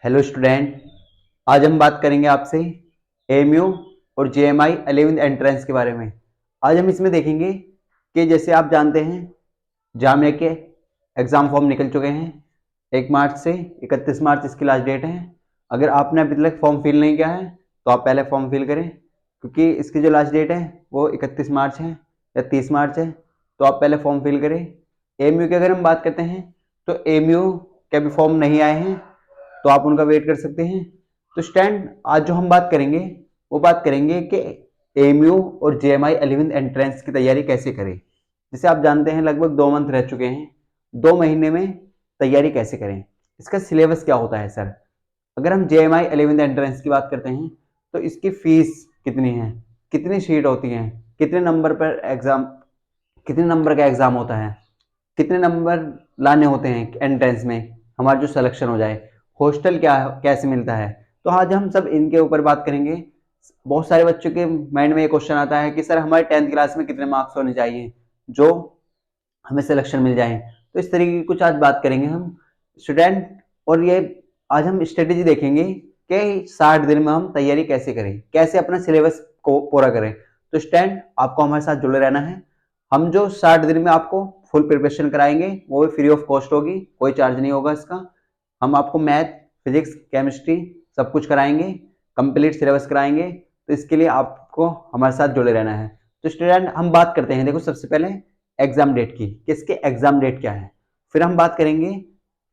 Hello student. आज हम बात करेंगे आपसे एएमयू और जेएमआई 11th एंट्रेंस के बारे में। आज हम इसमें देखेंगे कि जैसे आप जानते हैं जामिया के एग्ज़ाम फॉर्म निकल चुके हैं। 1 मार्च से 31 मार्च इसकी लास्ट डेट है। अगर आपने अभी तक फॉर्म फिल नहीं किया है तो आप पहले फॉर्म फिल करें, क्योंकि इसकी जो लास्ट डेट है वो 31 मार्च है या 30 मार्च है। तो आप पहले फॉर्म फिल करें। एएमयू की अगर हम बात करते हैं तो एएमयू के अभी फॉर्म नहीं आए हैं, तो आप उनका वेट कर सकते हैं। तो स्टैंड आज जो हम बात करेंगे वो बात करेंगे कि एएमयू और जेएमआई 11th एंट्रेंस की तैयारी कैसे करें। जैसे आप जानते हैं लगभग 2 मंथ रह चुके हैं, 2 महीने में तैयारी कैसे करें, इसका सिलेबस क्या होता है सर। अगर हम जेएमआई 11th एंट्रेंस की बात करते हैं तो इसकी फीस कितनी है, कितनी सीट होती हैं, कितने नंबर पर एग्जाम, कितने नंबर का एग्जाम होता है, कितने नंबर लाने होते हैं एंट्रेंस में हमारा जो सिलेक्शन हो जाए, हॉस्टल क्या कैसे मिलता है। तो आज हम सब इनके ऊपर बात करेंगे। बहुत सारे बच्चों के माइंड में ये क्वेश्चन आता है कि सर हमारे 10th क्लास में कितने मार्क्स होने चाहिए जो हमें सिलेक्शन मिल जाए। तो इस तरीके की कुछ आज बात करेंगे हम स्टूडेंट। और ये आज हम स्ट्रेटेजी देखेंगे कि 60 दिन में हम तैयारी कैसे करें, कैसे अपना सिलेबस को पूरा करें। तो स्टूडेंट आपको हमारे साथ जुड़े रहना है। हम जो 60 दिन में आपको फुल प्रिपरेशन कराएंगे वो भी फ्री ऑफ कॉस्ट होगी, कोई चार्ज नहीं होगा इसका। हम आपको मैथ, फिजिक्स, केमिस्ट्री सब कुछ कराएंगे, कंप्लीट सिलेबस कराएंगे। तो इसके लिए आपको हमारे साथ जुड़े रहना है। तो स्टूडेंट हम बात करते हैं, देखो सबसे पहले एग्जाम डेट की, किसके एग्जाम डेट क्या है। फिर हम बात करेंगे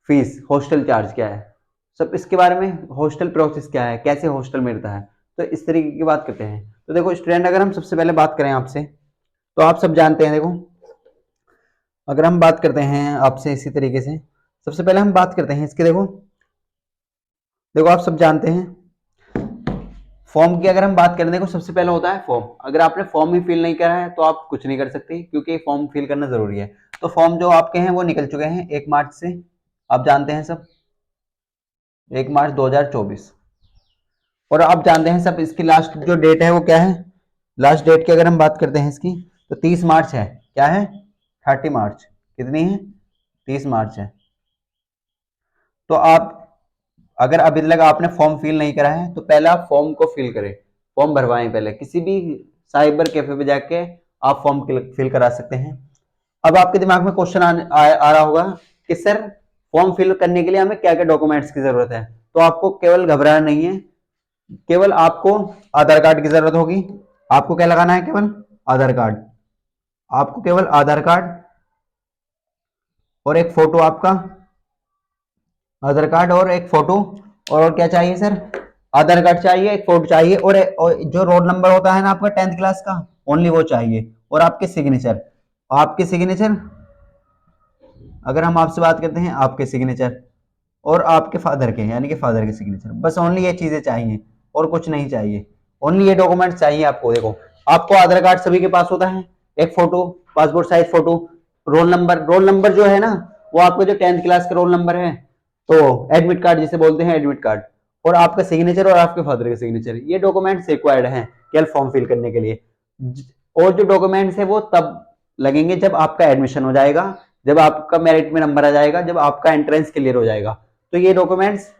फीस, हॉस्टल चार्ज क्या है, सब इसके बारे में, हॉस्टल प्रोसेस क्या है, कैसे हॉस्टल मिलता है। तो इस तरीके की बात करते हैं। तो देखो स्टूडेंट अगर हम सबसे पहले बात करें आपसे, तो आप सब जानते हैं, देखो अगर हम बात करते हैं आपसे इसी तरीके से, सबसे पहले हम बात करते हैं इसके, देखो देखो आप सब जानते हैं फॉर्म की अगर हम बात करें, देखो सबसे पहले होता है फॉर्म। अगर आपने फॉर्म ही फिल नहीं करा है तो आप कुछ नहीं कर सकते, क्योंकि फॉर्म फिल करना जरूरी है। तो फॉर्म जो आपके हैं वो निकल चुके हैं 1 मार्च से, आप जानते हैं सब, 1 मार्च 2024। और आप जानते हैं सब इसकी लास्ट जो डेट है वो क्या है। लास्ट डेट की अगर हम बात करते हैं इसकी तो 30 मार्च है। क्या है? 30 मार्च। कितनी है? 30 मार्च है। तो आप अगर अभी तक आपने फॉर्म फिल नहीं करा है तो पहले आप फॉर्म को फिल करें, फॉर्म भरवाएं। पहले किसी भी साइबर कैफे पे जाके आप फॉर्म फिल करा सकते हैं। अब आपके दिमाग में क्वेश्चन आ रहा होगा कि सर फॉर्म फिल करने के लिए हमें क्या क्या डॉक्यूमेंट्स की जरूरत है। तो आपको केवल घबराना नहीं है, केवल आपको आधार कार्ड की जरूरत होगी। आपको क्या लगाना है? केवल आधार कार्ड। आपको केवल आधार कार्ड और एक फोटो, आपका आधार कार्ड और एक फोटो। और क्या चाहिए सर? आधार कार्ड चाहिए, एक फोटो चाहिए, और जो रोल नंबर होता है ना आपका 10th क्लास का, ओनली वो चाहिए। और आपके सिग्नेचर, आपके सिग्नेचर, अगर हम आपसे बात करते हैं आपके सिग्नेचर और आपके फादर के, यानी कि फादर के सिग्नेचर, बस ओनली ये चीजें चाहिए और कुछ नहीं चाहिए। ओनली ये डॉक्यूमेंट चाहिए आपको। देखो आपको आधार कार्ड सभी के पास होता है, एक photo, passport size photo, roll number जो है ना वो आपका जो 10th क्लास का रोल नंबर है, तो एडमिट कार्ड जिसे बोलते हैं, एडमिट कार्ड, और आपका सिग्नेचर और आपके फादर का सिग्नेचर, ये डॉक्यूमेंट्स रिक्वायर्ड हैं केवल फॉर्म फिल करने के लिए। और जो डॉक्यूमेंट्स है वो तब लगेंगे जब आपका एडमिशन हो जाएगा, जब आपका मेरिट में नंबर आ जाएगा, जब आपका एंट्रेंस क्लियर हो जाएगा। तो ये डॉक्यूमेंट्स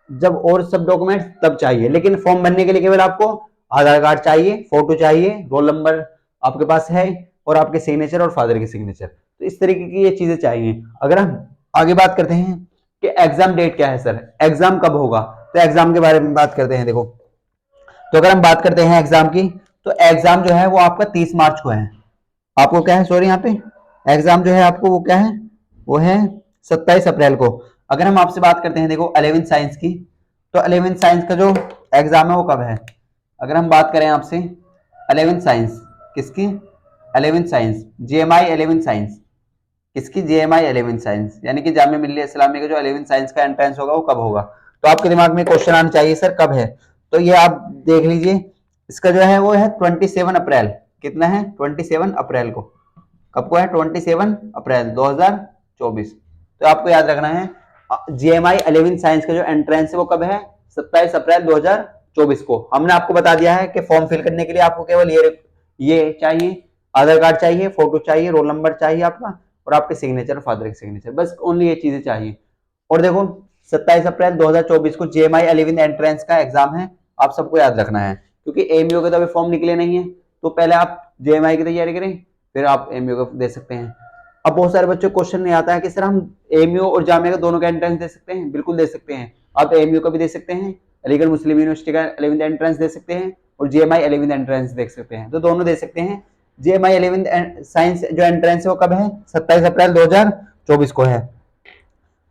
जब, और सब डॉक्यूमेंट्स तब चाहिए, लेकिन फॉर्म भरने के लिए केवल आपको आधार कार्ड चाहिए, फोटो चाहिए, रोल नंबर आपके पास है, और आपके सिग्नेचर और फादर के सिग्नेचर। तो इस तरीके की ये चीजें चाहिए। अगर हम आगे बात करते हैं कि एग्जाम डेट क्या है सर, एग्जाम कब होगा, तो एग्जाम के बारे में बात करते हैं। देखो तो अगर हम बात करते हैं एग्जाम की, तो एग्जाम जो है वो आपका 30 मार्च को है। आपको क्या है, सॉरी यहाँ पे एग्जाम जो है आपको वो क्या है, वो है 27 अप्रैल को। अगर हम आपसे बात करते हैं देखो 11th साइंस की, तो 11th साइंस का जो एग्जाम है वो कब है। अगर हम बात करें आपसे 11th साइंस किसकी, 11th science JMI 11th science किसकी, जेएमआई 11th साइंस, यानी कि जामिया मिल्लिया इस्लामिया का जो 11th साइंस का एंट्रेंस होगा वो कब होगा। तो आपके दिमाग में क्वेश्चन आना चाहिए सर कब है। तो ये आप देख लीजिए, इसका जो है वो है 27 अप्रैल। कितना है? 27 अप्रैल को। कब को है? 27 अप्रैल 2024। तो आपको याद रखना है जीएमआई 11th साइंस का जो एंट्रेंस है वो कब है, 27 अप्रैल 2024 को। हमने आपको बता दिया है कि फॉर्म फिल करने के लिए आपको केवल ये चाहिए, आधार कार्ड चाहिए, फोटो चाहिए, रोल नंबर चाहिए आपका, और आपके सिग्नेचर, फादर के सिग्नेचर, बस ओनली ये चीजें चाहिए। और देखो 27 अप्रैल 2024 को जेएमआई 11th एंट्रेंस का एग्जाम है, आप सबको याद रखना है, क्योंकि एमयूओ के तो अभी फॉर्म निकले नहीं है, तो पहले आप जेएमआई की तैयारी करें, फिर आप एमयूओ का दे सकते हैं। अब बहुत सारे बच्चों को क्वेश्चन नहीं आता है कि सर हम एमयूओ और जामिया का दोनों का एंट्रेंस दे सकते हैं? बिल्कुल दे सकते हैं। आप एमयूओ का भी दे सकते हैं, अलीगढ़ मुस्लिम यूनिवर्सिटी का 11th एंट्रेंस दे सकते हैं, और जेएमआई 11th एंट्रेंस दे सकते हैं, तो दोनों दे सकते हैं। जेएमआई 11th साइंस जो एंट्रेंस है वो कब है? 27 अप्रैल 2024 को है।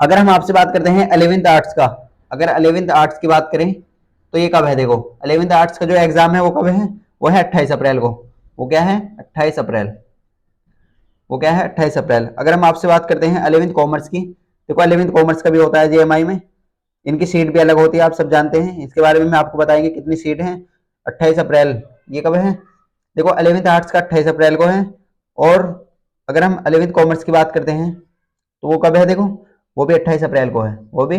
अगर हम आपसे बात करते हैं 11th आर्ट्स का, अगर 11th आर्ट्स की बात करें तो ये कब है? देखो 11th आर्ट्स का जो एग्जाम है वो कब है? वो है 28 अप्रैल को। वो क्या है? 28 अप्रैल। वो क्या है? 28 अप्रैल। अगर हम आपसे बात करते हैं 11th कॉमर्स की, देखो 11th कॉमर्स का भी होता है जेएमआई में, इनकी सीट भी अलग होती है, आप सब जानते हैं, इसके बारे में मैं आपको बताएंगे कितनी सीट है। 28 अप्रैल ये कब है? देखो 11th आर्ट्स का 28 अप्रैल को है, और अगर हम 11th कॉमर्स की बात करते हैं तो वो कब है? देखो वो भी 28 अप्रैल को है, वो भी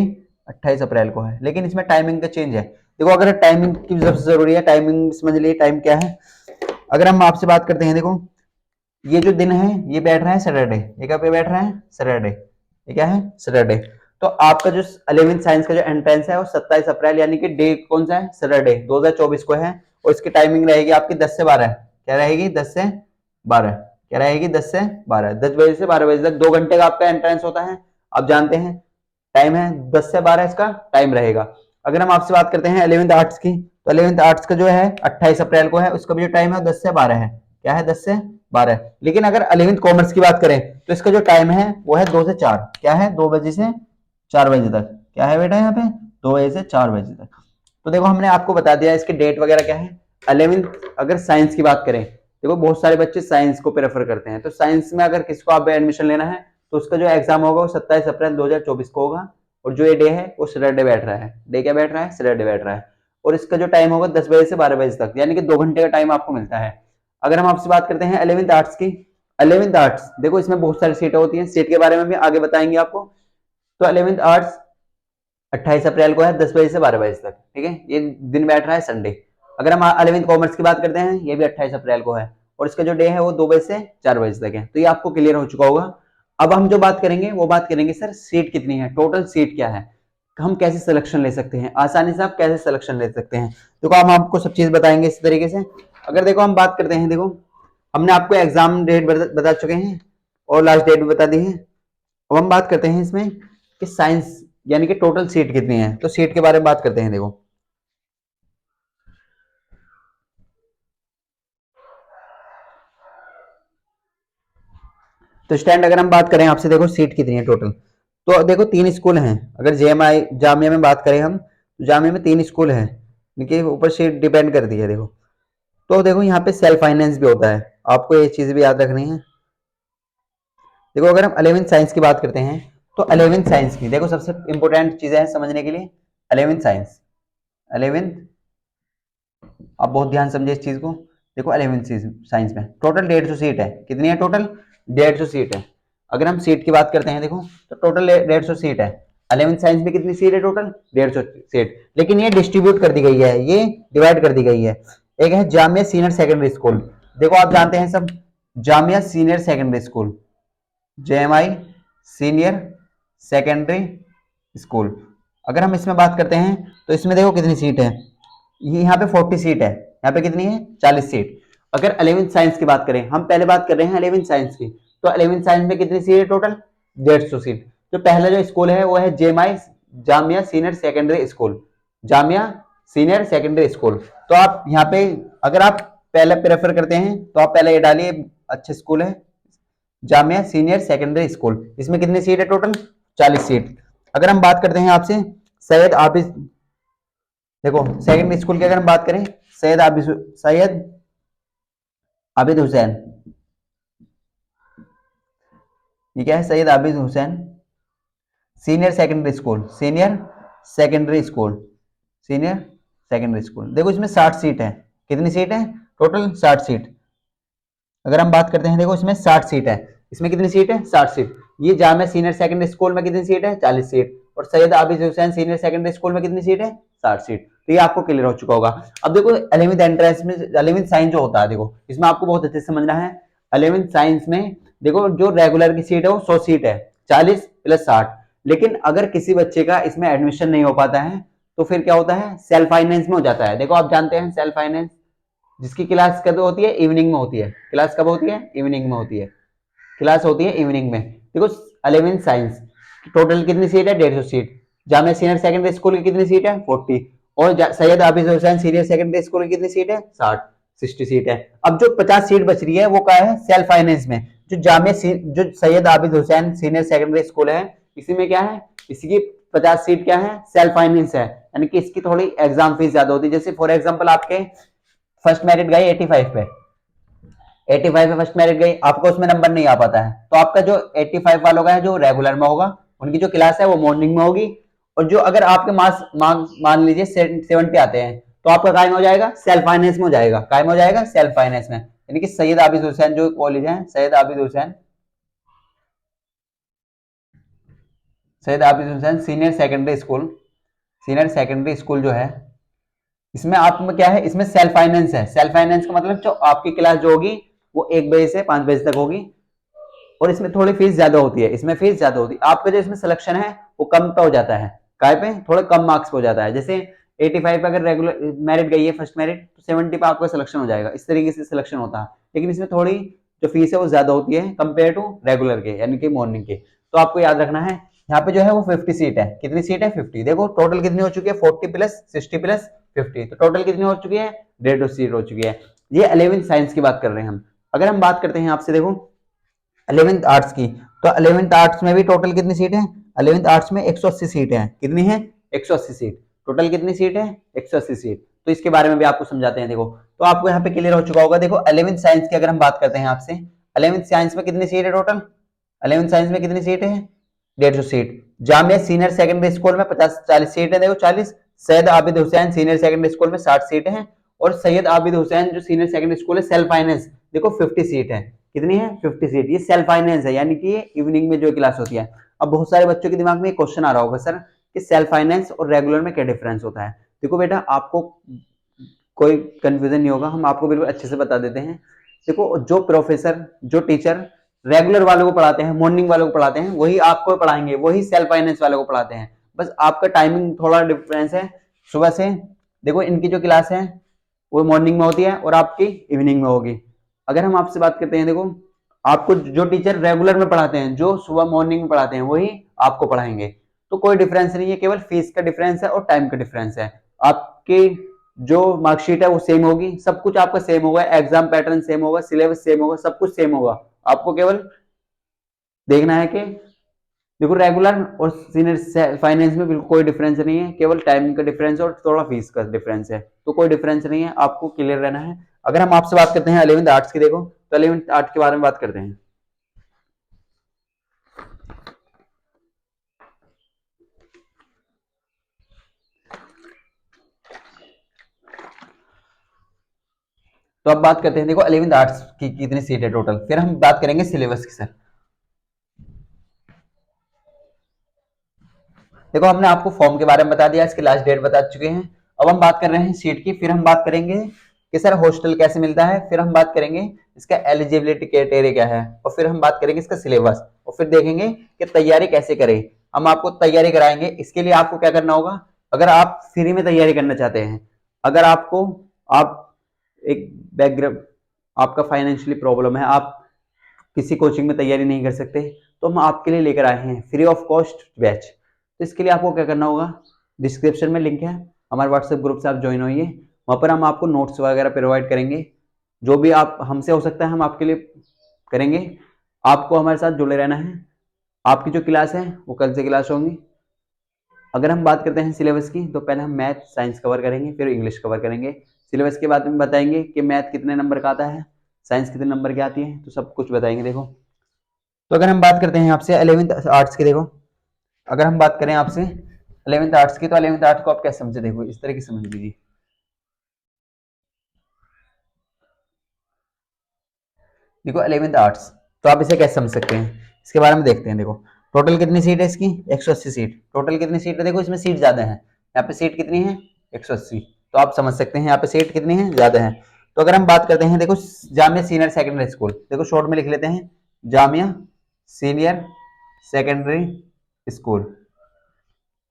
28 अप्रैल को है, लेकिन इसमें टाइमिंग का चेंज है। देखो अगर टाइमिंग की सबसे जरूरी है, टाइमिंग समझ लिए टाइम क्या है। अगर हम आपसे बात करते हैं, देखो ये जो दिन है ये बैठ रहा है सैटरडे, ये क्या पे बैठ रहा है? सैटरडे। ये क्या है? सैटरडे। तो आपका जो 11th साइंस का जो एंट्रेंस है वो 27 अप्रैल यानी कि डे कौन सा है? सैटरडे 2024 को है, और इसकी टाइमिंग रहेगी आपकी 10 से 12। क्या रहेगी? 10 से 12। क्या रहेगी? 10 से 12, 10 बजे से 12 बजे तक 2 घंटे का आपका एंट्रेंस होता है, आप जानते हैं। टाइम है 10 से 12 इसका टाइम रहेगा। अगर हम आपसे बात करते हैं 11th आर्ट्स की, तो 11th आर्ट्स का जो है 28 अप्रैल को है, उसका भी जो टाइम है 10 से 12 है। क्या है? 10 से 12। लेकिन अगर 11th कॉमर्स की बात करें तो इसका जो टाइम है वो है 2 से 4। क्या है? 2 बजे से 4 बजे तक। क्या है बेटा यहाँ पे? 2 बजे से 4 बजे तक। तो देखो हमने आपको बता दिया इसके डेट वगैरह क्या है। 11th अगर साइंस की बात करें, देखो बहुत सारे बच्चे साइंस को प्रेफर करते हैं, तो साइंस में अगर किसको आप एडमिशन लेना है तो उसका जो एग्जाम होगा वो 27 अप्रैल 2024 को होगा, और जो ये डे है वो सैटरडे बैठ रहा है। डे क्या बैठ रहा है? सैटरडे बैठ रहा है, और इसका जो टाइम होगा 10 बजे से 12 बजे तक, यानी कि 2 घंटे का टाइम आपको मिलता है। अगर हम आपसे बात करते हैं 11th आर्ट्स की, 11th आर्ट्स देखो इसमें बहुत सारी सीटें होती हैं, सीट के बारे में भी आगे बताएंगे आपको। तो 11th आर्ट्स 28 अप्रैल को है 10 बजे से 12 बजे तक, ठीक है, ये दिन बैठ रहा है संडे। अगर हम 11th कॉमर्स की बात करते हैं, ये भी 28 अप्रैल को है, और इसका जो डे है वो 2 बजे से 4 बजे तक है। तो ये आपको क्लियर हो चुका होगा। अब हम जो बात करेंगे वो बात करेंगे सर सीट कितनी है, टोटल सीट क्या है, हम कैसे सिलेक्शन ले सकते हैं, आसानी से आप कैसे सिलेक्शन ले सकते हैं। देखो हम आपको सब चीज बताएंगे इस तरीके से। अगर देखो हम बात करते हैं, देखो हमने आपको एग्जाम डेट बता चुके हैं और लास्ट डेट भी बता दी है। अब हम बात करते हैं इसमें कि साइंस यानी कि टोटल सीट कितनी है, तो सीट के बारे में बात करते हैं। देखो तो स्टैंड अगर हम बात करें आपसे, देखो सीट कितनी है टोटल, तो देखो 3 स्कूल हैं। अगर जेएमआई जामिया में बात करें हम, तो जामिया में 3 स्कूल हैं, इनके ऊपर सीट डिपेंड करती है। देखो तो देखो यहाँ पे सेल्फ फाइनेंस भी होता है, आपको ये चीज भी याद रखनी है। देखो अगर हम 11th साइंस की बात करते हैं, तो 11th साइंस की देखो सबसे इंपॉर्टेंट चीजें हैं समझने के लिए। 11th साइंस, 11th आप बहुत ध्यान समझे इस चीज को। देखो 11th साइंस में टोटल 150 सीट है, कितनी है टोटल? 150 सीट है। अगर हम सीट की बात करते हैं, देखो तो टोटल 150 सीट है। 11th साइंस में कितनी सीट है टोटल? 150 सीट, लेकिन ये डिस्ट्रीब्यूट कर दी गई है, ये डिवाइड कर दी गई है। एक है जामिया सीनियर सेकेंडरी स्कूल, देखो आप जानते हैं सब, Jamia senior secondary school, JMI senior secondary school. अगर हम इसमें बात करते हैं तो इसमें देखो कितनी सीट है, ये यहाँ पे 40 सीट है, यहाँ पे कितनी है? 40 सीट। अगर 11th साइंस की बात करें, हम पहले बात कर रहे हैं 11th साइंस की, तो 11th साइंस में कितनी सीट है टोटल? 150 सीट। तो पहला जो स्कूल है वो है JMI Jamia senior secondary school, Jamia senior secondary school. तो आप यहाँ पे अगर आप पहले प्रेफर करते हैं तो आप पहले ये डालिए, अच्छे स्कूल है जामिया सीनियर सेकेंडरी स्कूल। इसमें कितनी सीट है टोटल? 40 सीट। अगर हम बात करते हैं आपसे सैयद आबिद, देखो सेकेंडरी स्कूल की अगर हम बात करें, सैयद आबिद हुसैन, ये क्या है? Syed Abid Hussain senior secondary school, senior secondary school, senior secondary school. देखो इसमें 60 सीट है, कितनी सीट है टोटल? 60 सीट। अगर हम बात करते हैं, देखो इसमें 60 सीट है, इसमें कितनी सीट है? 60 सीट। ये जामिया सीनियर सेकेंडरी स्कूल में कितनी सीट है? 40 सीट। और Syed Abid Hussain senior secondary school में कितनी सीट है? 60 सीट। तो ये आपको क्लियर हो चुका होगा। अब देखो 11th एंट्रेंस में 11th साइंस जो होता है, देखो इसमें आपको बहुत अच्छे से समझना है। 11th साइंस में देखो जो रेगुलर की सीट है वो 100 सीट है, 40 + 60। लेकिन अगर किसी बच्चे का इसमें एडमिशन नहीं हो पाता है तो फिर क्या होता है, सेल्फ फाइनेंस में हो जाता है। देखो आप जानते हैं सेल्फ फाइनेंस, जिसकी क्लास कब होती है, इवनिंग में होती है। क्लास कब होती है, इवनिंग में होती है। क्लास होती है इवनिंग में। देखो 11th साइंस, टोटल कितनी सीट है, 150 seat. Jamia senior secondary school की कितनी सीट है, 40। और Syed Abid Hussain senior secondary school की कितनी सीट है, 60 सीट है। अब जो 50 सीट बच रही है वो क्या है, सेल्फ फाइनेंस में। जो Syed Abid Hussain senior secondary school है, इसी में क्या है, इसकी 50 सीट क्या है, सेल्फ फाइनेंस है, यानी कि इसकी थोड़ी एग्जाम फीस ज्यादा होती है। जैसे फॉर एग्जाम्पल आपके फर्स्ट मेरिट गई 85 पे, 85 में फर्स्ट मेरिट गई, आपको उसमें नंबर नहीं आ पाता है, तो आपका जो 85 वालों का है जो रेगुलर में होगा, उनकी जो क्लास है वो मॉर्निंग में होगी। और जो अगर आपके मार्क्स मान लीजिए 70 आते हैं, तो आपका कायम हो जाएगा, सेल्फ फाइनेंस में हो जाएगा, कायम हो जाएगा सेल्फ फाइनेंस में। यानी कि सैयद आबिद हुसैन जो कॉलेज है, Syed Abid Hussain senior secondary school जो है, इसमें आप में क्या है, इसमें सेल्फ फाइनेंस है। सेल्फ फाइनेंस का मतलब जो आपकी क्लास जो होगी वो 1 बजे से 5 बजे तक होगी, और इसमें थोड़ी फीस ज्यादा होती है, इसमें फीस ज्यादा होती है। आपका जो इसमें सिलेक्शन है वो कम पे हो जाता है, काय पे, थोड़ा कम मार्क्स पे हो जाता है। जैसे 85 पे अगर रेगुलर मेरिट गई है फर्स्ट मेरिट, तो 70 पे आपका सिलेक्शन हो जाएगा, इस तरीके से सिलेक्शन होता है। लेकिन इसमें थोड़ी जो फीस है वो ज्यादा होती है कंपेयर टू रेगुलर के, यानी कि मॉर्निंग के। तो आपको याद रखना है, यहाँ पे जो है वो 50 सीट है। कितनी सीट है, 50। देखो टोटल कितनी हो चुकी है, 40 प्लस 60 प्लस 50, तो टोटल कितनी हो चुकी है, 150 सीट हो चुकी है। ये 11th साइंस की बात कर रहे हैं हम। अगर हम बात करते हैं आपसे, देखो 11th आर्ट्स की, तो 11th आर्ट्स में भी टोटल कितनी सीट है, 11th आर्ट्स में 180 सीट है। कितनी है, 180 सीट। टोटल कितनी सीट है, 180 सीट। तो इसके बारे में भी आपको समझाते हैं। देखो तो आपको यहाँ पे क्लियर हो चुका होगा। देखो 11th साइंस की अगर हम बात करते हैं आपसे, 11th साइंस में कितनी सीट है टोटल, 11th साइंस में कितनी सीट है, 150 seat. Jamia senior secondary school में 40 सीट है। देखो 40। Syed Abid Hussain senior secondary school में 60 सीट है। और सैयद आबिद हुसैन जो सीनियर सेकेंडरी स्कूल है सेल्फ फाइनेंस, देखो 50 सीट है। कितनी है, 50 सीट। ये सेल्फ फाइनेंस है, यानी कि ये इवनिंग में जो क्लास होती है। अब बहुत सारे बच्चों के दिमाग में क्वेश्चन आ रहा होगा, सर कि सेल्फ फाइनेंस और रेगुलर में क्या डिफरेंस होता है। देखो बेटा, आपको कोई कंफ्यूजन नहीं होगा, हम आपको बिल्कुल अच्छे से बता देते हैं। देखो जो प्रोफेसर, जो टीचर रेगुलर वालों को पढ़ाते हैं, मॉर्निंग वालों को पढ़ाते हैं, वही आपको पढ़ाएंगे, वही सेल्फ फाइनेंस वालों को पढ़ाते हैं। बस आपका टाइमिंग थोड़ा डिफरेंस है सुबह से। देखो इनकी जो क्लास है वो मॉर्निंग में होती है और आपकी इवनिंग में होगी। अगर हम आपसे बात करते हैं, देखो आपको जो टीचर रेगुलर में पढ़ाते हैं, जो सुबह मॉर्निंग में पढ़ाते हैं, वही आपको पढ़ाएंगे। तो कोई डिफरेंस नहीं है, केवल फीस का डिफरेंस है और टाइम का डिफरेंस है। आपकी जो मार्कशीट है वो सेम होगी, सब कुछ आपका सेम होगा, एग्जाम पैटर्न सेम होगा, सिलेबस सेम होगा, सब कुछ सेम होगा। आपको केवल देखना है कि देखो रेगुलर और सीनियर फाइनेंस में बिल्कुल कोई डिफरेंस नहीं है, केवल टाइम का डिफरेंस और थोड़ा फीस का डिफरेंस है। तो कोई डिफरेंस नहीं है, आपको क्लियर रहना है। अगर हम आपसे बात करते हैं 11th आर्ट्स की, देखो तो 11th आर्ट्स के बारे में बात करते हैं। तो अब बात करते हैं, देखो 11th आर्ट्स की कितनी सीट है टोटल, फिर हम बात करेंगे सिलेबस की। सर देखो हमने आपको फॉर्म के बारे में बता दिया, इसकी लास्ट डेट बता चुके हैं। अब हम बात कर रहे हैं सीट की, फिर हम बात करेंगे कि सर हॉस्टल कैसे मिलता है, फिर हम बात करेंगे इसका एलिजिबिलिटी क्राइटेरिया क्या है, और फिर हम बात करेंगे इसका सिलेबस, और फिर देखेंगे कि तैयारी कैसे करें। हम आपको तैयारी कराएंगे। इसके लिए आपको क्या करना होगा, अगर आप फ्री में तैयारी करना चाहते हैं, अगर आपको आप एक बैकग्राउंड, आपका फाइनेंशियली प्रॉब्लम है, आप किसी कोचिंग में तैयारी नहीं कर सकते, तो हम आपके लिए लेकर आए हैं फ्री ऑफ कॉस्ट बैच। तो इसके लिए आपको क्या करना होगा, डिस्क्रिप्शन में लिंक है, हमारे व्हाट्सएप ग्रुप से आप ज्वाइन होइए। वहाँ पर हम आपको नोट्स वगैरह प्रोवाइड करेंगे, जो भी आप हमसे हो सकता है हम आपके लिए करेंगे। आपको हमारे साथ जुड़े रहना है। आपकी जो क्लास है वो कल से क्लास होंगी। अगर हम बात करते हैं सिलेबस की, तो पहले हम मैथ साइंस कवर करेंगे, फिर इंग्लिश कवर करेंगे। सिलेबस के बाद में बताएंगे कि मैथ कितने नंबर का आता है, साइंस कितने नंबर की आती है, तो सब कुछ बताएंगे। देखो तो अगर हम बात करते हैं आपसे 11th आर्ट्स की, देखो अगर हम बात करें आपसे 11th आर्ट्स की, तो 11th आर्ट्स को आप क्या समझे, देखो इस तरह की समझ लीजिए। देखो 11th आर्ट्स, तो आप इसे कैसे समझ सकते हैं, इसके बारे में देखते हैं। देखो टोटल कितनी सीट है इसकी, 180 सीट। टोटल कितनी सीट है, देखो इसमें सीट ज्यादा है, यहाँ पे सीट कितनी है, 180। तो आप समझ सकते हैं यहाँ पे सीट कितनी है, ज्यादा है। तो अगर हम बात करते हैं, देखो जामिया सीनियर सेकेंडरी स्कूल, देखो शॉर्ट में लिख लेते हैं, जामिया सीनियर सेकेंडरी स्कूल।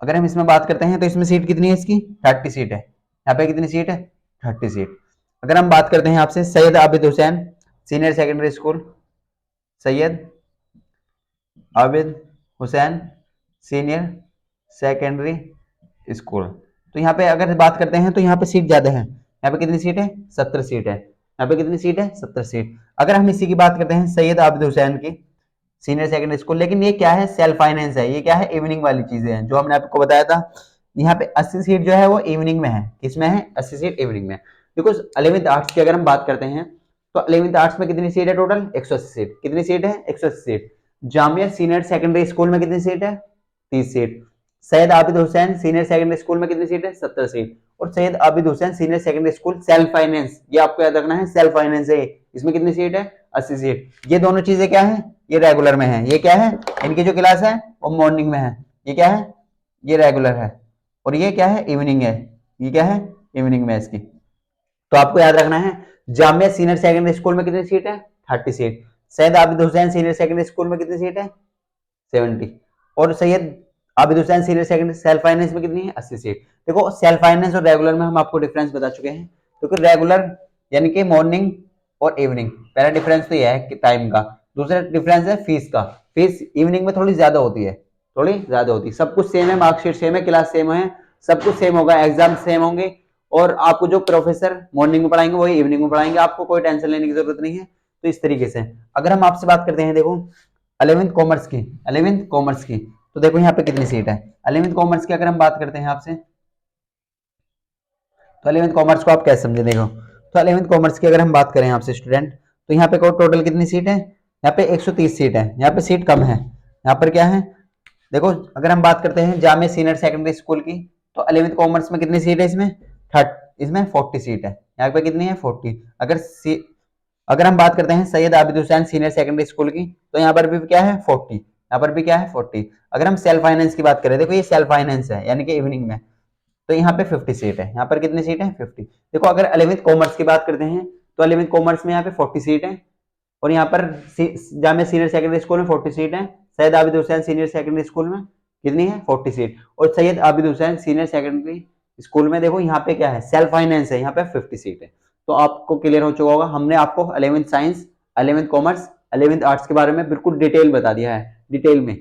अगर हम इसमें बात करते हैं तो इसमें सीट कितनी है इसकी, 30 सीट है। यहाँ पे कितनी सीट है, 30 सीट। अगर हम बात करते हैं आपसे Syed Abid Hussain senior secondary school, Syed Abid Hussain senior secondary school, तो यहाँ पे अगर बात करते हैं तो यहाँ पे सीट ज्यादा है। यहाँ पे कितनी सीट है, 70 सीट है। यहाँ पे कितनी सीट है, 70 सीट। अगर हम इसी की बात करते हैं सैयद आबिद हुसैन की सीनियर सेकेंडरी स्कूल, लेकिन ये क्या है, सेल्फ फाइनेंस है, ये क्या है, इवनिंग वाली चीजें हैं जो हमने आपको बताया था। यहाँ पे 80 सीट जो है वो इवनिंग में है। किसमें है, 80 सीट इवनिंग में। देखो 11th आर्ट्स की अगर हम बात करते हैं तो 11th आर्ट्स में कितनी सीट है टोटल, 180 सीट। कितनी सीट है, 180 seat. Jamia senior secondary school में कितनी सीट है, 30 seat. Syed Abid Hussain senior secondary school में कितनी सीट है, 70 सीट। और Syed Abid Hussain senior secondary school self finance, ये आपको याद रखना है, सेल्फ फाइनेंस है, इसमें कितनी सीट है, 80 सीट। ये दोनों चीजें क्या है, ये रेगुलर में है। ये क्या है, इनकी जो क्लास है वो मॉर्निंग में है। ये क्या है, ये रेगुलर है। और ये क्या है, इवनिंग है। ये क्या है, इवनिंग में है इसकी। तो आपको याद रखना है जामिया सीनियर सेकेंडरी स्कूल में कितनी सीट है, 30 seat. Syed Abid Hussain senior secondary school में कितनी सीट है, 70। और Syed Abid Hussain senior secondary self finance में कितनी है, 80 सीट। देखो सेल्फ फाइनेंस और रेगुलर में हम आपको डिफरेंस बता चुके हैं, क्योंकि रेगुलर यानी कि मॉर्निंग और इवनिंग, पहला डिफरेंस तो यह है कि टाइम का। दूसरा डिफरेंस है फीस का। फीस इवनिंग में थोड़ी ज्यादा होती है, थोड़ी ज्यादा होती है। सब कुछ सेम है, मार्कशीट सेम है, क्लास सेम है, सब कुछ सेम होगा, एग्जाम सेम होंगे। और आपको जो प्रोफेसर मॉर्निंग में पढ़ाएंगे वही इवनिंग में पढ़ाएंगे, आपको कोई टेंशन लेने की जरूरत नहीं है। तो इस तरीके से अगर हम आपसे बात करते हैं, देखो 11th कॉमर्स की, 11th कॉमर्स की, तो देखो यहाँ पे कितनी सीट है 11th कॉमर्स की। अगर हम बात करते हैं आपसे तो 11th कॉमर्स को आप कैसे समझे, देखो तो 11th कॉमर्स की अगर हम बात करें आपसे स्टूडेंट, तो यहाँ पे टोटल कितनी सीट है, यहाँ पे 130 सीट है। यहाँ पे सीट कम है, यहाँ पर क्या है, देखो अगर हम बात करते हैं जामिया सीनियर सेकेंडरी स्कूल की, तो 11th कॉमर्स में कितनी सीट है, इसमें 40 सीट है। यहाँ पे कितनी है, 40। अगर हम बात करते हैं Syed Abid Hussain senior secondary school की, तो यहाँ पर भी क्या है, 40। यहाँ पर भी क्या है, 40। अगर हम सेल्फ फाइनेंस की बात करें, देखो ये सेल्फ फाइनेंस है यानी कि इवनिंग में, तो यहाँ पे 50 सीट है। यहाँ पर कितनी सीट है, 50। देखो अगर 11th कॉमर्स की बात करते हैं तो 11th कॉमर्स में यहाँ पे 40 सीट है। और यहाँ पर जामिया सीनियर सेकेंडरी स्कूल में 40 सीट है। Syed Abid Hussain senior secondary school में कितनी है, 40 सीट। और Syed Abid Hussain senior secondary school में देखो यहाँ पे क्या है, सेल्फ फाइनेंस है, यहाँ पे 50 सीट है। तो आपको क्लियर हो चुका होगा, हमने आपको 11th science, 11th commerce, 11th arts के बारे में बिल्कुल डिटेल बता दिया है, डिटेल में।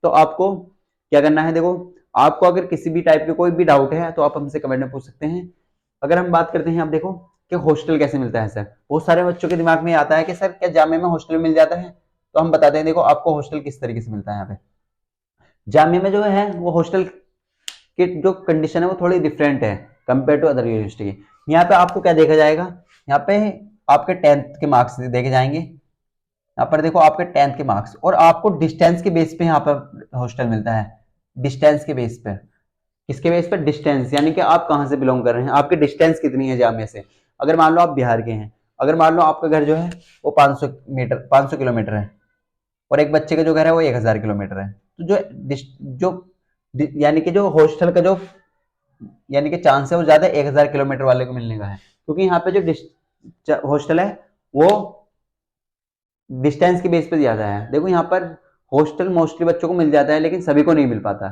तो आपको क्या करना है, देखो आपको अगर किसी भी टाइप के कोई भी डाउट है तो आप हमसे कमेंट में पूछ सकते हैं। अगर हम बात करते हैं, आप देखो कि हॉस्टल कैसे मिलता है सर, बहुत सारे बच्चों के दिमाग में आता है कि सर क्या जामिया में हॉस्टल मिल जाता है। तो हम बताते हैं, देखो आपको हॉस्टल किस तरीके से मिलता है। यहाँ पे जामिया में जो है वो हॉस्टल की जो कंडीशन है वो थोड़ी डिफरेंट है कंपेयर टू अदर यूनिवर्सिटी की। यहाँ पे आपको क्या देखा जाएगा, यहाँ पे आपके 10th के मार्क्स देखे जाएंगे। यहाँ पर देखो आपके 10th के मार्क्स, और आपको डिस्टेंस के बेस पे यहाँ पर हॉस्टल मिलता है। डिस्टेंस के बेस पे, किसके बेस पे, डिस्टेंस, यानी कि आप कहाँ से बिलोंग कर रहे हैं, आपकी डिस्टेंस कितनी है जामिया से। अगर मान लो आप बिहार के हैं, अगर मान लो आपका घर जो है वो 500 किलोमीटर है, और एक बच्चे का जो घर है वो 1000 किलोमीटर है, तो यानी कि जो हॉस्टल का जो यानी कि चांस है वो ज्यादा 1000 किलोमीटर वाले को मिलने का है, क्योंकि यहाँ पे जो हॉस्टल है वो डिस्टेंस के बेस पे ज्यादा है। देखो यहाँ पर हॉस्टल मोस्टली बच्चों को मिल जाता है, लेकिन सभी को नहीं मिल पाता।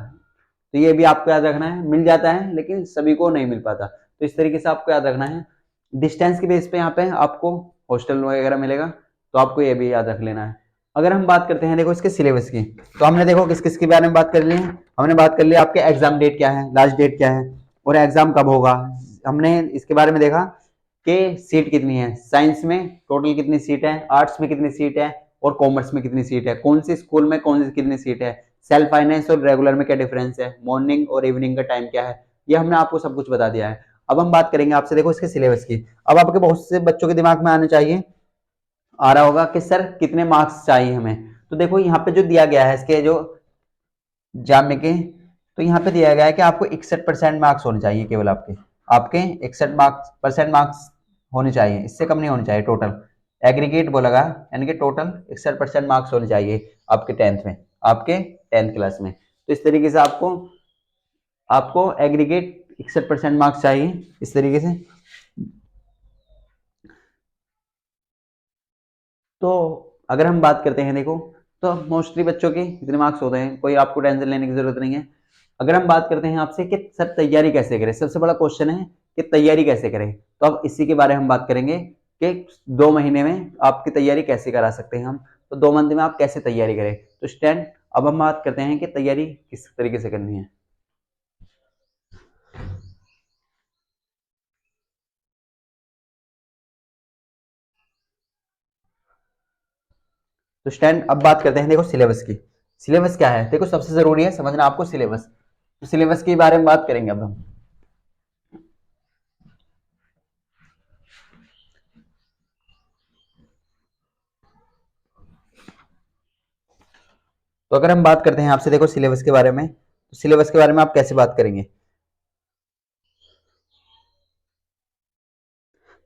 तो ये भी आपको याद रखना है, मिल जाता है लेकिन सभी को नहीं मिल पाता। तो इस तरीके से आपको याद रखना है, डिस्टेंस के बेस पे यहाँ पे आपको हॉस्टल वगैरह मिलेगा, तो आपको ये भी याद रख लेना है। अगर हम बात करते हैं देखो इसके सिलेबस की, तो हमने देखो किस किस के बारे में बात कर ली है। हमने बात कर लिया आपके एग्जाम डेट क्या है, लास्ट डेट क्या है, और एग्जाम कब होगा। हमने इसके बारे में देखा कि सीट कितनी है, साइंस में टोटल कितनी सीट है, आर्ट्स में कितनी सीट है, और कॉमर्स में कितनी सीट है, कौन सी स्कूल में कौन सी कितनी सीट है, सेल्फ फाइनेंस और रेगुलर में क्या डिफरेंस है, मॉर्निंग और इवनिंग का टाइम क्या है, ये हमने आपको सब कुछ बता दिया है। अब हम बात करेंगे आपसे देखो इसके सिलेबस की। अब आपके बहुत से बच्चों के दिमाग में आने चाहिए, आ रहा होगा कि सर कितने मार्क्स चाहिए हमें। तो देखो यहाँ पे जो दिया गया है इसके जो जामे के, तो यहाँ पे दिया गया है कि आपको 61% मार्क्स होने चाहिए, केवल आपके आपके 61% मार्क्स होने चाहिए, इससे कम नहीं होने चाहिए टोटल। एग्रीगेट बोला गया, यानी कि टोटल 61% मार्क्स होने चाहिए आपके 10th में, आपके 10th क्लास में। तो इस तरीके से आपको आपको एग्रीगेट 61% मार्क्स चाहिए इस तरीके से। तो अगर हम बात करते हैं देखो तो मोस्टली बच्चों के इतने मार्क्स होते हैं, कोई आपको टेंशन लेने की जरूरत नहीं है। अगर हम बात करते हैं आपसे कि सर तैयारी कैसे करें, सबसे बड़ा क्वेश्चन है कि तैयारी कैसे करें, तो अब इसी के बारे में हम बात करेंगे कि 2 महीने में आपकी तैयारी कैसे करा सकते हैं हम। तो 2 मंथ में आप कैसे तैयारी करें। तो स्टैंड अब हम बात करते हैं कि तैयारी किस तरीके से करनी है। तो स्टैंड अब बात करते हैं देखो सिलेबस की। सिलेबस क्या है, देखो सबसे जरूरी है समझना आपको सिलेबस। तो सिलेबस के बारे में बात करेंगे अब हम। तो अगर हम बात करते हैं आपसे देखो सिलेबस के बारे में, तो सिलेबस के बारे में आप कैसे बात करेंगे।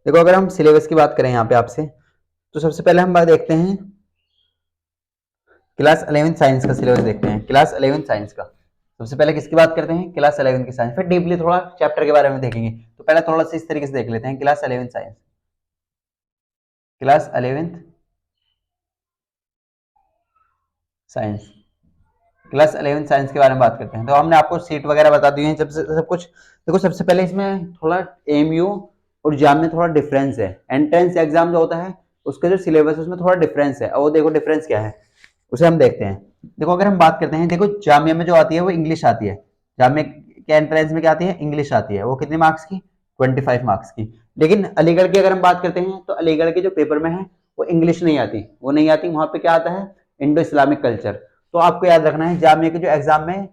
देखो अगर हम सिलेबस की बात करें यहाँ पे आपसे, तो सबसे पहले हम बात देखते हैं क्लास 11 साइंस का सिलेबस देखते हैं। क्लास 11 साइंस का सबसे पहले किसकी बात करते हैं, क्लास 11 की साइंस। फिर डीपली थोड़ा चैप्टर के बारे में देखेंगे। तो पहले थोड़ा सा इस तरीके से देख लेते हैं class 11 science. Class 11 science, class 11 science के बारे में बात करते हैं। तो हमने आपको सीट वगैरह बता दी है, सब कुछ। देखो सबसे पहले इसमें थोड़ा एमयू और जाम में थोड़ा डिफरेंस है। एंट्रेंस एग्जाम जो होता है उसका जो सिलेबस है उसमें थोड़ा डिफरेंस है, और वो देखो डिफरेंस क्या है उसे हम देखते हैं। देखो अगर हम बात करते हैं, देखो जामिया में जो आती है वो इंग्लिश आती है। जामिया के एंट्रेंस में क्या आती है, इंग्लिश आती है। वो कितने मार्क्स की, 25 मार्क्स की। लेकिन अलीगढ़ की अगर हम बात करते हैं तो अलीगढ़ के जो पेपर में है वो इंग्लिश नहीं आती, वो नहीं आती। वहां पे क्या आता है, इंडो इस्लामिक कल्चर। तो आपको याद रखना है जामिया के जो एग्जाम में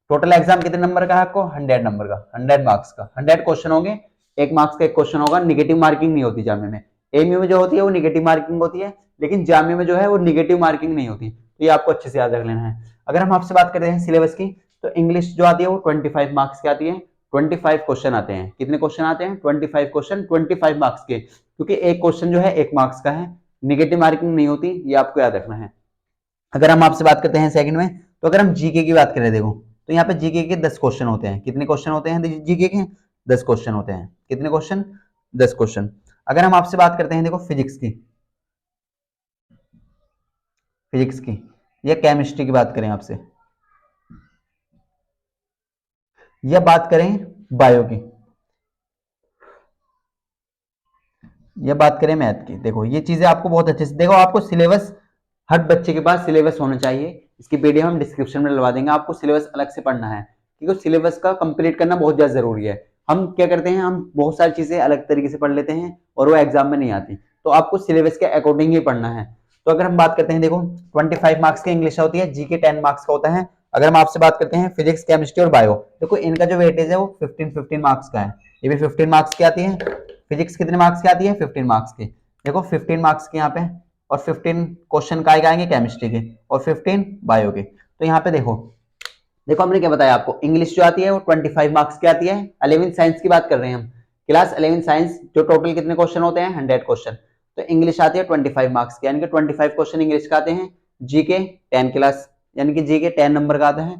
टोटल एग्जाम कितने नंबर का है आपको, 100 नंबर का, 100 मार्क्स का, 100 क्वेश्चन होंगे। 1 मार्क्स का 1 क्वेश्चन होगा। निगेटिव मार्किंग नहीं होती जामिया में। एमयू में जो होती है वो निगेटिव मार्किंग होती है, लेकिन जामिया में जो है वो निगेटिव मार्किंग नहीं होती। तो ये आपको अच्छे से याद रख लेना है। अगर हम आपसे बात करते हैं सिलेबस की, तो इंग्लिश जो आती है वो 25 मार्क्स की आती है। 25 क्वेश्चन आते हैं। कितने क्वेश्चन आते हैं, 25 क्वेश्चन, 25 मार्क्स के। क्योंकि एक क्वेश्चन जो है 1 मार्क्स का है, निगेटिव मार्किंग नहीं होती, ये आपको याद रखना है। अगर हम आपसे बात करते हैं सेकंड में, तो अगर हम जीके की बात करें देखो, तो यहाँ पे जीके के 10 क्वेश्चन होते हैं। कितने क्वेश्चन होते हैं जीके के, 10 क्वेश्चन होते हैं। कितने क्वेश्चन, 10 क्वेश्चन। अगर हम आपसे बात करते हैं देखो फिजिक्स की, फिजिक्स की या केमिस्ट्री की बात करें आपसे, या बात करें बायो की, या बात करें मैथ की, देखो ये चीजें आपको बहुत अच्छे से देखो। आपको सिलेबस, हर बच्चे के पास सिलेबस होना चाहिए। इसकी पीडीएफ हम डिस्क्रिप्शन में डलवा देंगे। आपको सिलेबस अलग से पढ़ना है, क्योंकि सिलेबस का कंप्लीट करना बहुत ज्यादा जरूरी है। हम क्या करते हैं, हम बहुत सारी चीजें अलग तरीके से पढ़ लेते हैं और वो एग्जाम में नहीं आती। तो आपको सिलेबस के अकॉर्डिंग ही पढ़ना है। तो अगर हम बात करते हैं देखो 25 मार्क्स की इंग्लिश होती है, जीके 10 मार्क्स का होता है। अगर हम आपसे बात करते हैं फिजिक्स, केमिस्ट्री और बायो, देखो इनका जो वेटेज है वो 15-15 मार्क्स का है। ये भी 15 मार्क्स की आती है। फिजिक्स कितने मार्क्स की आती है, 15 मार्क्स की। देखो 15 मार्क्स की यहाँ पे, और 15 क्वेश्चन काय आएंगे, केमिस्ट्री के, और 15 बायो के। तो यहाँ पे देखो, देखो हमने क्या बताया आपको, इंग्लिश जो आती है वो 25 मार्क्स की आती है। 11 साइंस की बात कर रहे हैं हम, क्लास 11 साइंस, जो टोटल कितने क्वेश्चन होते हैं, 100 क्वेश्चन। तो इंग्लिश आती है 25 मार्क्स की, यानी कि 25 क्वेश्चन इंग्लिश का आते हैं। जीके 10 क्लास, यानी कि जीके 10 नंबर का आता है।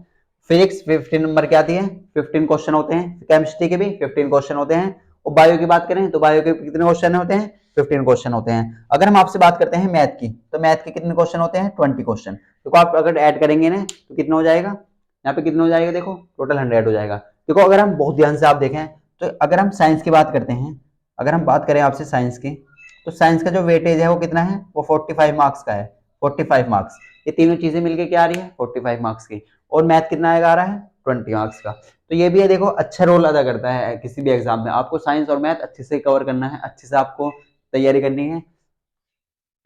फिजिक्स 15 नंबर की आती है, 15 क्वेश्चन होते हैं। केमिस्ट्री के भी 15 क्वेश्चन होते हैं। और बायो की बात करें तो बायो के कितने क्वेश्चन होते हैं, 15 क्वेश्चन होते हैं। अगर हम आपसे बात करते हैं मैथ की, तो मैथ के कितने क्वेश्चन होते हैं, 20 क्वेश्चन। देखो आप अगर ऐड करेंगे ना तो कितना हो जाएगा, यहाँ पे कितना हो जाएगा, देखो टोटल 100 हो जाएगा। देखो अगर हम बहुत ध्यान से आप देखें, तो अगर हम साइंस की बात करते हैं, अगर हम बात करें आपसे साइंस की, तो साइंस का जो वेटेज है वो कितना है, वो 45 मार्क्स का है। 45 मार्क्स, ये तीनों चीजें मिलकर क्या आ रही है, 45 मार्क्स की। और मैथ कितना आएगा, आ रहा है 20 मार्क्स का। तो ये भी है, देखो अच्छा रोल अदा करता है किसी भी एग्जाम में। आपको साइंस और मैथ अच्छे से कवर करना है, अच्छे से आपको तैयारी करनी है।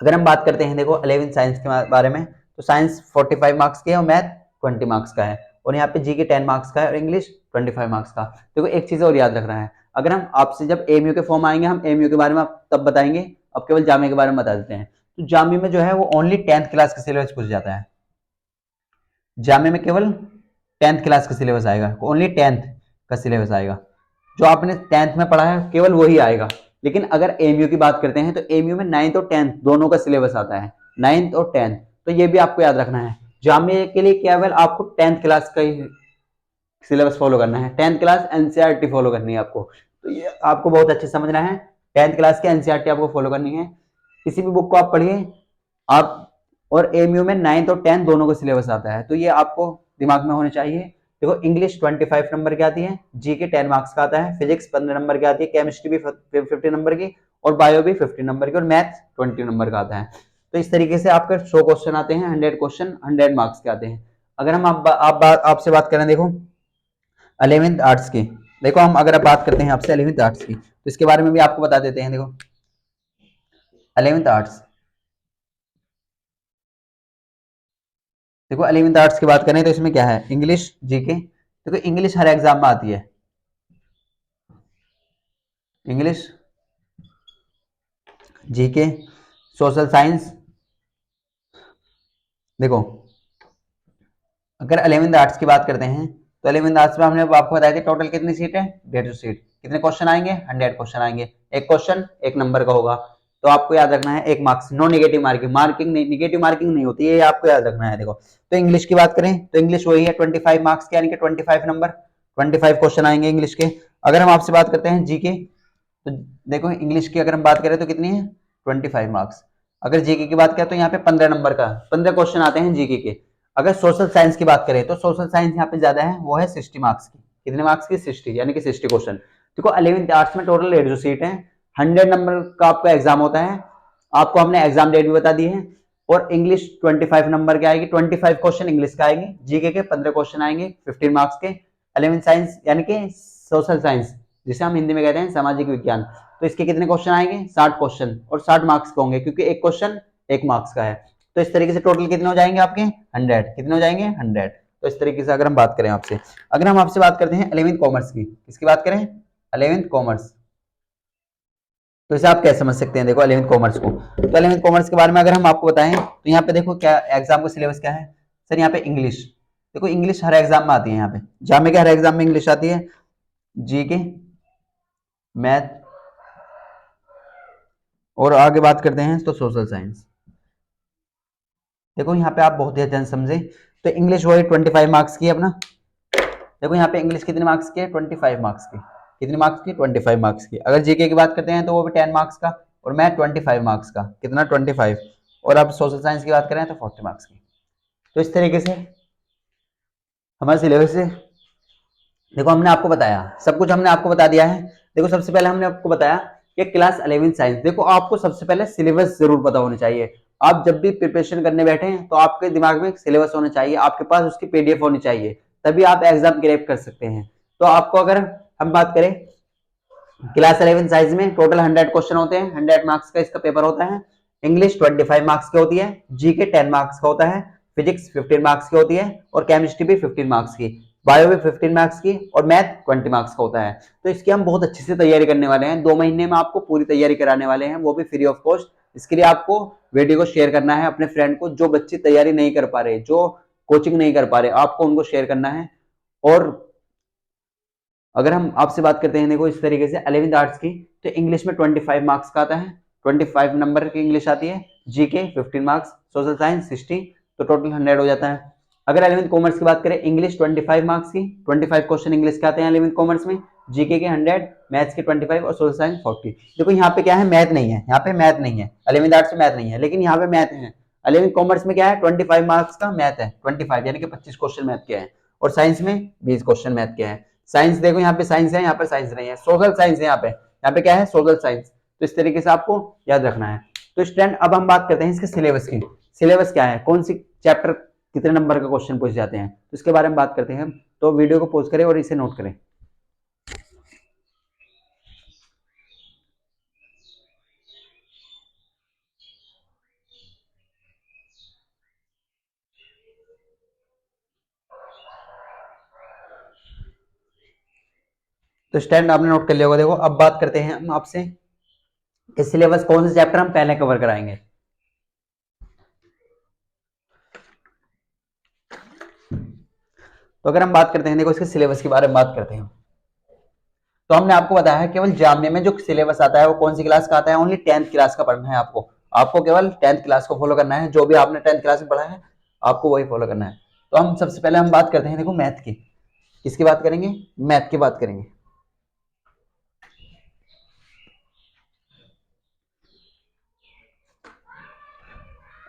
अगर हम बात करते हैं देखो 11 साइंस के बारे में, तो साइंस 45 मार्क्स की है और मैथ 20 मार्क्स का है। और यहाँ पे जी के 10 मार्क्स का है और इंग्लिश 25 मार्क्स का। देखो एक चीज और याद रखना है, अगर हम आपसे जब एमयू के फॉर्म आएंगे, हम एमयू के बारे में तब बताएंगे। अब केवल जामिया के बारे में बता देते हैं। तो जामिया में जो है वो ओनली 10th क्लास का सिलेबस पूछ जाता है। जामिया में केवल 10th क्लास का सिलेबस आएगा, ओनली 10th का सिलेबस आएगा। जो आपने 10th में पढ़ा है केवल वही आएगा। लेकिन अगर एमयू की बात करते हैं तो एमयू में 9th और 10th दोनों का सिलेबस आता है, 9th और 10th। तो ये भी आपको याद रखना है। जामिया के लिए केवल आपको 10th क्लास का ही सिलेबस फॉलो करना है। 10th क्लास एनसीईआरटी फॉलो करनी है आपको। तो ये आपको बहुत अच्छे से समझना है। 10th क्लास की एनसीईआरटी आपको फॉलो करनी है। किसी भी बुक को आप पढ़िए, आप और एएमयू में 9th और 10th दोनों का सिलेबस आता है, तो ये आपको दिमाग में होने चाहिए। देखो इंग्लिश 25 नंबर की आती है, जीके 10 मार्क्स का आता है, फिजिक्स 15 नंबर की आती है, केमिस्ट्री भी 50 नंबर की, और बायो भी 50 नंबर की, और मैथ 20 नंबर का आता है। तो इस तरीके से आपके 100 क्वेश्चन आते हैं, 100 क्वेश्चन 100 मार्क्स के आते हैं। अगर हम आपसे बात करें, देखो 11th आर्ट्स की, देखो हम अगर आप बात करते हैं आपसे 11th आर्ट्स की, तो इसके बारे में भी आपको बता देते हैं। देखो 11th आर्ट्स, देखो 11th आर्ट्स की बात करें तो इसमें क्या है, इंग्लिश जीके। देखो इंग्लिश हर एग्जाम में आती है, इंग्लिश जीके, सोशल साइंस। देखो अगर 11th आर्ट्स की बात करते हैं तो 11th आर्ट्स में हमने आपको बताया था टोटल कितनी सीट है, 150 सीट। कितने क्वेश्चन आएंगे, 100 क्वेश्चन आएंगे। एक क्वेश्चन एक नंबर का होगा, तो आपको याद रखना है 1 marks, no negative marking, marking नहीं, निगेटिव मार्किंग नहीं होती है, ये आपको याद रखना है। देखो तो इंग्लिश की बात करें तो इंग्लिश वही है 25 मार्क्स के, यानी कि 25 नंबर, 25 क्वेश्चन आएंगे इंग्लिश के। अगर हम आपसे बात करते हैं जीके, तो देखो इंग्लिश की अगर हम बात करें तो कितनी है, 25 मार्क्स। अगर जीके की बात करें तो यहाँ पे 15 नंबर का 15 क्वेश्चन आते हैं जीके के। अगर सोशल साइंस की बात करें तो सोशल साइंस यहाँ पे ज्यादा है, वो है 60 मार्क्स की। कितने मार्क्स की, 60, यानी कि 60 क्वेश्चन। देखो 11th आर्ट्स में टोटल 150 सीट है, 100 नंबर का आपका एग्जाम होता है। आपको हमने एग्जाम डेट भी बता दी है। और इंग्लिश 25 नंबर के आएगी, 25 क्वेश्चन इंग्लिश का आएंगे, जीके के 15 क्वेश्चन आएंगे 15 मार्क्स के। 11th साइंस यानी कि सोशल साइंस, जिसे हम हिंदी में कहते हैं सामाजिक विज्ञान, तो इसके कितने क्वेश्चन आएंगे, 60 क्वेश्चन, और 60 मार्क्स के होंगे, क्योंकि एक क्वेश्चन 1 मार्क्स का है। तो इस तरीके से टोटल कितने हो जाएंगे आपके, 100। कितने हो जाएंगे, 100। तो इस तरीके से अगर हम बात करें आपसे, अगर हम आपसे बात करते हैं 11th कॉमर्स की, किसकी बात करें, 11th कॉमर्स, तो इसे आप कैसे समझ सकते हैं। देखो 11th कॉमर्स को, तो 11th कॉमर्स के बारे में अगर हम आपको बताएं तो यहाँ पे देखो क्या एग्जाम का सिलेबस क्या है सर, यहाँ पे इंग्लिश। देखो इंग्लिश हर एग्जाम में आती है, यहाँ पे जामे के हर एग्जाम में इंग्लिश आती है, जीके, मैथ, और आगे बात करते हैं तो सोशल साइंस। देखो यहाँ पे आप बहुत ही ध्यान समझे, तो इंग्लिश वही 25 मार्क्स की है अपना। देखो यहाँ पे इंग्लिश कितने मार्क्स की है, 25 मार्क्स की। कितने मार्क्स की, 25 मार्क्स की। अगर जीके की बात करते हैं तो वो भी 10 मार्क्स का, और मैथ 25 मार्क्स का, कितना 25। और अब सोशल साइंस की बात करें तो 40 मार्क्स की। तो इस तरीके से हमारे सिलेबस से, देखो हमने आपको बताया, सब कुछ हमने आपको बता दिया है। देखो सबसे पहले हमने आपको बताया कि क्लास 11th साइंस, देखो आपको सबसे पहले सिलेबस जरूर पता होना चाहिए। आप जब भी प्रिपरेशन करने बैठे हैं तो आपके दिमाग में एक सिलेबस होना चाहिए, आपके पास उसकी पीडीएफ होनी चाहिए, तभी आप एग्जाम क्रैक कर सकते हैं। तो आपको अगर हम बात करें क्लास 11 साइंस में टोटल 100 क्वेश्चन होते हैं, 100 मार्क्स का इसका पेपर होता है। इंग्लिश 25 मार्क्स की होती है, जीके 10 मार्क्स का होता है, फिजिक्स 15 मार्क्स की होती है, और केमिस्ट्री भी 15 मार्क्स की, बायो भी 15 मार्क्स की, और मैथ 20 मार्क्स का होता है। तो इसकी हम बहुत अच्छे से तैयारी करने वाले हैं, 2 महीने में आपको पूरी तैयारी कराने वाले हैं, वो भी फ्री ऑफ कॉस्ट। इसके लिए आपको वीडियो को शेयर करना है अपने फ्रेंड को, जो बच्चे तैयारी नहीं कर पा रहे, जो कोचिंग नहीं कर पा रहे, आपको उनको शेयर करना है। और अगर हम आपसे बात करते हैं देखो इस तरीके से 11th आर्ट्स की, तो इंग्लिश में 25 मार्क्स का आता है, 25 नंबर की इंग्लिश आती है, जीके 15 मार्क्स, सोशल साइंस 60, तो टोटल 100 हो जाता है। अगर 11th कॉमर्स की बात करें, इंग्लिश 25 मार्क्स की, 25 क्वेश्चन इंग्लिश के आते हैं 11th कॉमर्स में, जीके के 100, मैथ्स के 25, और सोशल साइंस 40। देखो यहाँ पे क्या है, मैथ नहीं है, यहाँ पे मैथ नहीं है, 11th आर्ट्स में मैथ नहीं है, लेकिन यहाँ पे मैथ है। 11th कॉमर्स में क्या है, 25 मार्क्स का मैथ है, 25 यानी कि 25 क्वेश्चन मैथ के हैं, और साइंस में 20 क्वेश्चन मैथ के हैं। साइंस देखो यहाँ पे साइंस है, यहाँ पर साइंस नहीं है, सोशल साइंस है, यहाँ पे क्या है, सोशल साइंस। तो इस तरीके से आपको याद रखना है। तो स्टूडेंट अब हम बात करते हैं इसके सिलेबस की, सिलेबस क्या है, कौन सी चैप्टर कितने नंबर का क्वेश्चन पूछ जाते हैं, तो इसके बारे में बात करते हैं। तो वीडियो को पॉज करें और इसे नोट करें। तो स्टैंड आपने नोट कर लिया होगा। देखो अब बात करते हैं हम आपसे कि सिलेबस कौन से चैप्टर हम पहले कवर कराएंगे। तो अगर हम बात करते हैं, देखो इसके सिलेबस के बारे में बात करते हैं, तो हमने आपको बताया है केवल जामिया में जो सिलेबस आता है वो कौन सी क्लास का आता है, ओनली 10th क्लास का पढ़ना है आपको। आपको केवल 10th क्लास को फॉलो करना है, जो भी आपने 10th क्लास में पढ़ा है आपको वही फॉलो करना है। तो हम सबसे पहले हम बात करते हैं देखो मैथ की, किसकी बात करेंगे, मैथ की बात करेंगे।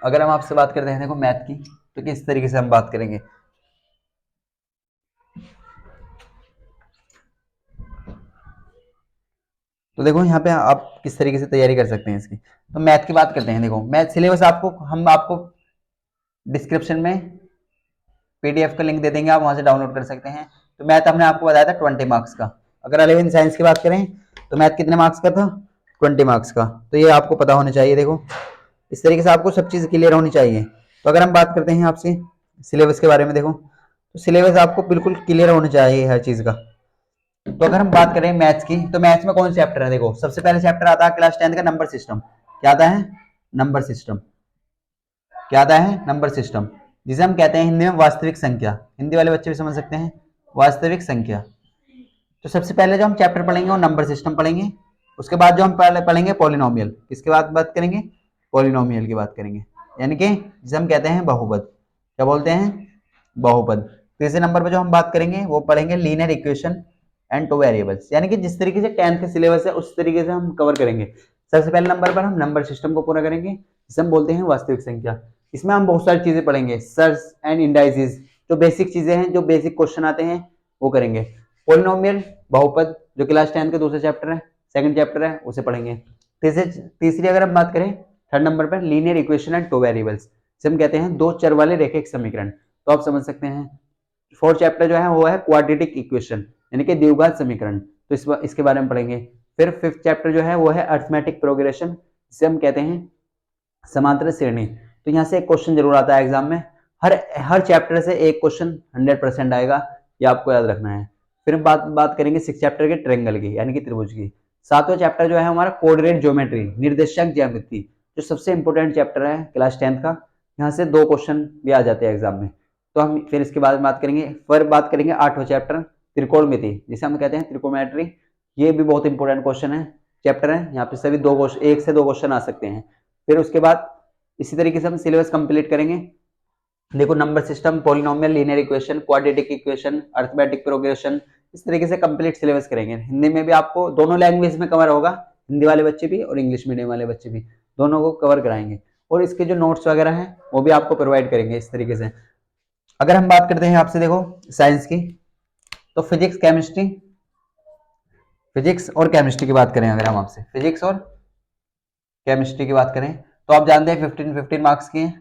अगर हम आपसे बात करते हैं देखो मैथ की, तो किस तरीके से हम बात करेंगे। तो देखो यहाँ पे आप किस तरीके से तैयारी कर सकते हैं इसकी। तो मैथ की बात करते हैं। देखो मैथ सिलेबस हम आपको डिस्क्रिप्शन में पीडीएफ का लिंक दे देंगे, आप वहां से डाउनलोड कर सकते हैं। तो मैथ हमने आपको बताया था 20 मार्क्स का। अगर 11 साइंस की बात करें तो मैथ कितने मार्क्स का था, 20 मार्क्स का। तो ये आपको पता होना चाहिए। देखो इस तरीके से आपको सब चीज़ क्लियर होनी चाहिए। तो अगर हम बात करते हैं आपसे सिलेबस के बारे में, देखो तो सिलेबस आपको बिल्कुल क्लियर होना चाहिए हर चीज़ का। तो अगर हम बात करें मैथ्स की, तो मैथ्स में कौन सा चैप्टर है। देखो सबसे पहले चैप्टर आता है क्लास 10 का नंबर सिस्टम। क्या आता है, नंबर सिस्टम। क्या आता है, नंबर सिस्टम, जिसे हम कहते हैं हिंदी में वास्तविक संख्या। हिंदी वाले बच्चे भी समझ सकते हैं, वास्तविक संख्या। तो सबसे पहले जो हम चैप्टर पढ़ेंगे वो नंबर सिस्टम पढ़ेंगे। उसके बाद जो हम पहले पढ़ेंगे पॉलिनोमियल। किसके बाद बात करेंगे, पॉलिनोमियल की बात करेंगे, यानी कि जिसे हम कहते हैं बहुपद। क्या बोलते हैं, बहुपद। तीसरे नंबर पर जो हम बात करेंगे वो पढ़ेंगे linear equation and two variables, यानी कि जिस तरीके से 10th के सिलेबस है उस तरीके से हम कवर करेंगे। सबसे पहले नंबर पर हम नंबर सिस्टम को पूरा करेंगे, जिसे हम बोलते हैं वास्तविक संख्या। इसमें हम बहुत सारी चीजें पढ़ेंगे, सर्च एंड इंडाइसिस, जो बेसिक चीजें हैं, जो बेसिक क्वेश्चन आते हैं वो करेंगे। पॉलिनोमियल, बहुपद, जो क्लास 10 का दूसरा चैप्टर है, सेकंड चैप्टर है, उसे पढ़ेंगे। तीसरी अगर हम बात करें थर्ड नंबर पर linear equation and two variables, जिसे हम कहते हैं दो चर वाले रेखिक समीकरण। तो आप समझ सकते हैं। फोर्थ चैप्टर जो है वो है क्वाड्रेटिक इक्वेशन, यानी कि द्विघात समीकरण। तो इसके बारे में पढ़ेंगे। फिर फिफ्थ चैप्टर जो है वो है अरिथमेटिक प्रोग्रेशन, जिसे हम कहते हैं समांतर श्रेणी। तो यहाँ से एक क्वेश्चन जरूर आता है एग्जाम में, हर चैप्टर से एक क्वेश्चन 100% आएगा, ये आपको याद रखना है। फिर हम बात करेंगे सिक्स चैप्टर के ट्रेंगल की, यानी कि त्रिभुज की। सातवां चैप्टर जो है हमारा कोऑर्डिनेट ज्योमेट्री, निर्देशांक ज्यामिति, जो सबसे इंपॉर्टेंट चैप्टर है क्लास 10 का। यहाँ से 2 क्वेश्चन भी आ जाते हैं एग्जाम में। तो हम फिर इसके बाद बात करेंगे, फिर बात करेंगे आठवां चैप्टर त्रिकोणमिति, जिसे हम कहते हैं त्रिकोमेट्री। ये भी बहुत इंपॉर्टेंट क्वेश्चन है, चैप्टर है। यहाँ पे सभी 2 क्वेश्चन, 1 से 2 क्वेश्चन आ सकते हैं। फिर उसके बाद इसी तरीके से हम सिलेबस कंप्लीट करेंगे। देखो number system, polynomial, linear equation, quadratic equation, arithmetic progression, इस तरीके से कंप्लीट सिलेबस करेंगे। हिंदी में भी आपको दोनों लैंग्वेज में कवर होगा, हिंदी वाले बच्चे भी और इंग्लिश मीडियम वाले बच्चे भी, दोनों को कवर कराएंगे। और इसके जो नोट्स वगैरह हैं वो भी आपको प्रोवाइड करेंगे इस तरीके से। अगर हम बात करते हैं आपसे देखो साइंस की, तो फिजिक्स, केमिस्ट्री, फिजिक्स और केमिस्ट्री की बात करें, अगर हम आपसे फिजिक्स और केमिस्ट्री की बात करें, तो आप जानते हैं 15 मार्क्स की है।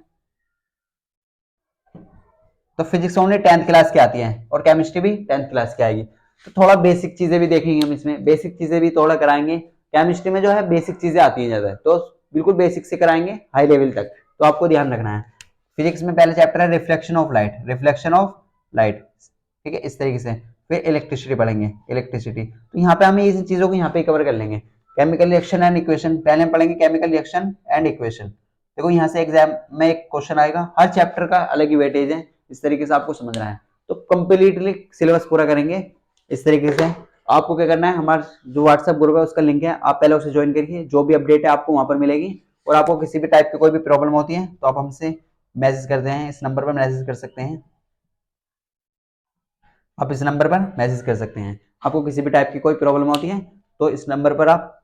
तो फिजिक्स ओनली 10th क्लास की आती है और केमिस्ट्री भी 10th क्लास की आएगी। तो थोड़ा बेसिक चीजें भी देखेंगे हम इसमें, बेसिक चीजें भी थोड़ा कराएंगे। केमिस्ट्री में जो है बेसिक चीजें आती हैं ज्यादा, तो बिल्कुल बेसिक से कराएंगे हाई लेवल तक, तो आपको ध्यान रखना है। फिजिक्स में पहले चैप्टर है reflection of light, reflection of light, ठीक है, इस तरीके से। फिर इलेक्ट्रिसिटी पढ़ेंगे, इलेक्ट्रिसिटी। तो यहाँ पे हमें इस चीजों को यहाँ पे कवर कर लेंगे। केमिकल रिएक्शन एंड इक्वेशन, पहले हम पढ़ेंगे केमिकल रिएक्शन एंड इक्वेशन। देखो यहाँ से एग्जाम में एक क्वेश्चन आएगा, हर चैप्टर का अलग ही वेटेज है, इस तरीके से आपको समझना है। तो कंप्लीटली सिलेबस पूरा करेंगे इस तरीके से। आपको क्या करना है, हमारा जो व्हाट्सएप ग्रुप है उसका लिंक है, आप पहले उसे ज्वाइन करिए, जो भी अपडेट है आपको वहां पर मिलेगी। और आपको किसी भी टाइप की कोई भी प्रॉब्लम होती है तो आप हमसे मैसेज करते हैं, इस नंबर पर मैसेज कर सकते हैं। आप इस नंबर पर मैसेज कर सकते हैं। आपको किसी भी टाइप की कोई प्रॉब्लम होती है तो इस नंबर पर आप,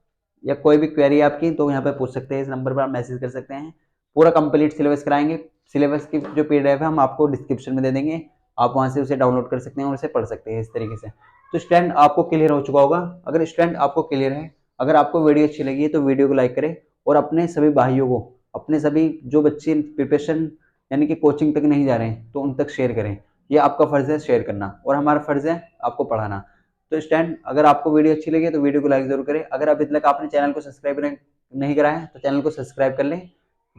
या कोई भी क्वेरी आपकी, तो यहाँ पे पूछ सकते हैं, इस नंबर पर आप मैसेज कर सकते हैं। पूरा कंप्लीट सिलेबस कराएंगे। सिलेबस की जो पीडीएफ है हम आपको डिस्क्रिप्शन में दे देंगे, आप वहां से उसे डाउनलोड कर सकते हैं और उसे पढ़ सकते हैं इस तरीके से। तो स्टूडेंट आपको क्लियर हो चुका होगा। अगर स्टूडेंट आपको क्लियर है, अगर आपको वीडियो अच्छी लगी है तो वीडियो को लाइक करें, और अपने सभी भाइयों को, अपने सभी जो बच्चे प्रिपरेशन यानी कि कोचिंग तक नहीं जा रहे हैं तो उन तक शेयर करें। ये आपका फर्ज है शेयर करना, और हमारा फर्ज है आपको पढ़ाना। तो स्टूडेंट अगर आपको वीडियो अच्छी लगी तो वीडियो को लाइक जरूर करें। अगर अभी तक आपने चैनल को सब्सक्राइब नहीं करा है तो चैनल को सब्सक्राइब कर लें,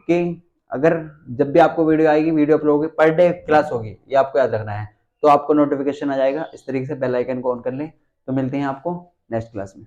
क्योंकि अगर जब भी आपको वीडियो आएगी, वीडियो अपलोड होगी, पर डे क्लास होगी, ये आपको याद रखना है, तो आपको नोटिफिकेशन आ जाएगा। इस तरीके से बेल आइकन को ऑन कर लें। तो मिलते हैं आपको नेक्स्ट क्लास में।